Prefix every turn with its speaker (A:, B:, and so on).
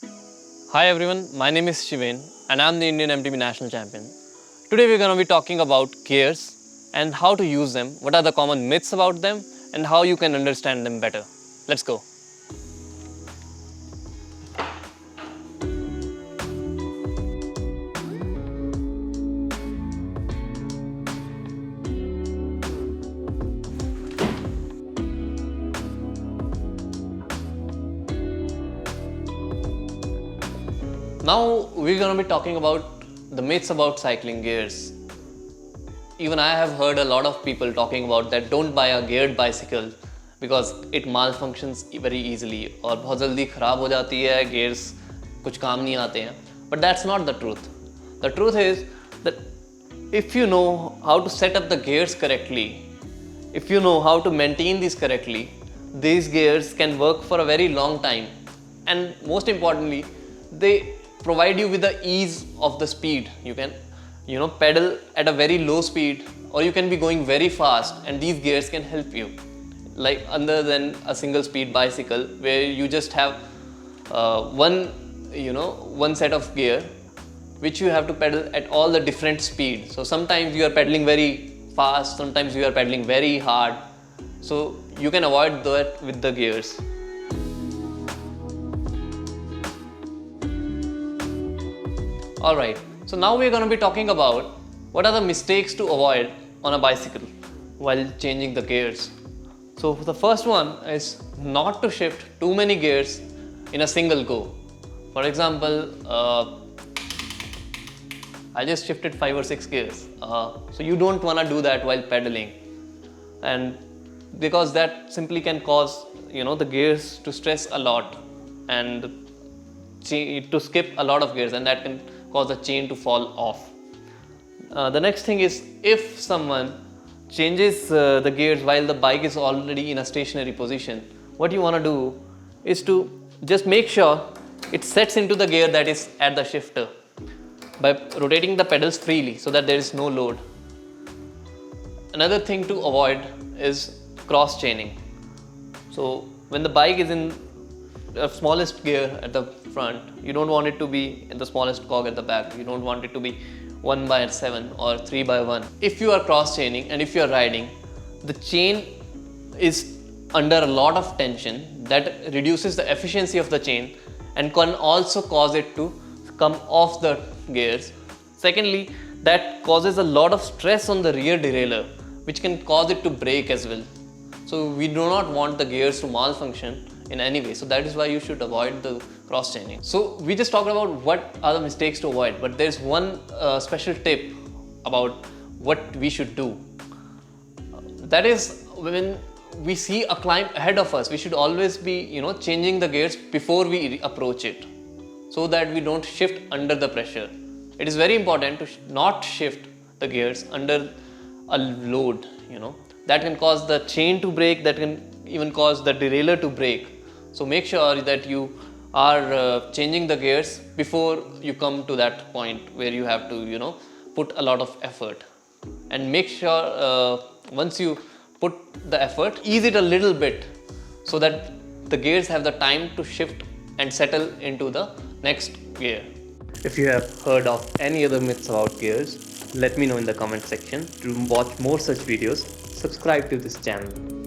A: Hi everyone, my name is Shiven and I'm the Indian MTB National Champion. Today we're going to be talking about gears and how to use them, what are the common myths about them, and how you can understand them better. Let's go. Now we're going to be talking about the myths about cycling gears. Even I have heard a lot of people talking about that don't buy a geared bicycle because it malfunctions very easily और बहुत जल्दी ख़राब हो जाती है, gears कुछ काम नहीं आते हैं. But that's not the truth. The truth is that if you know how to set up the gears correctly, if you know how to maintain these correctly, these gears can work for a very long time. And most importantly, they provide you with the ease of the speed. You can pedal at a very low speed, or you can be going very fast, and these gears can help you, like other than a single speed bicycle where you just have one set of gear which you have to pedal at all the different speeds. So sometimes you are pedaling very fast, sometimes you are pedaling very hard, so you can avoid that with the gears. Alright, so now we're going to be talking about what are the mistakes to avoid on a bicycle while changing the gears. So the first one is not to shift too many gears in a single go. For example, I just shifted 5 or 6 gears. So you don't want to do that while pedaling, and because that simply can cause the gears to stress a lot and to skip a lot of gears, and that can cause the chain to fall off. The next thing is, if someone changes the gears while the bike is already in a stationary position, what you want to do is to just make sure it sets into the gear that is at the shifter by rotating the pedals freely so that there is no load. Another thing to avoid is cross chaining. So when the bike is in the smallest gear at the front, you don't want it to be in the smallest cog at the back. You don't want it to be 1/7 or 3/1. If you are cross chaining and if you are riding, the chain is under a lot of tension. That reduces the efficiency of the chain and can also cause it to come off the gears. Secondly, that causes a lot of stress on the rear derailleur, which can cause it to break as well. So we do not want the gears to malfunction in any way. So that is why you should avoid the cross chaining. So we just talked about what are the mistakes to avoid, but there's one special tip about what we should do. That is, when we see a climb ahead of us, we should always be changing the gears before we approach it, so that we don't shift under the pressure. It is very important to not shift the gears under a load. That can cause the chain to break, that can even cause the derailleur to break. So make sure that you are changing the gears before you come to that point where you have to put a lot of effort. And make sure once you put the effort, ease it a little bit so that the gears have the time to shift and settle into the next gear. If you have heard of any other myths about gears, let me know in the comment section. To watch more such videos, subscribe to this channel.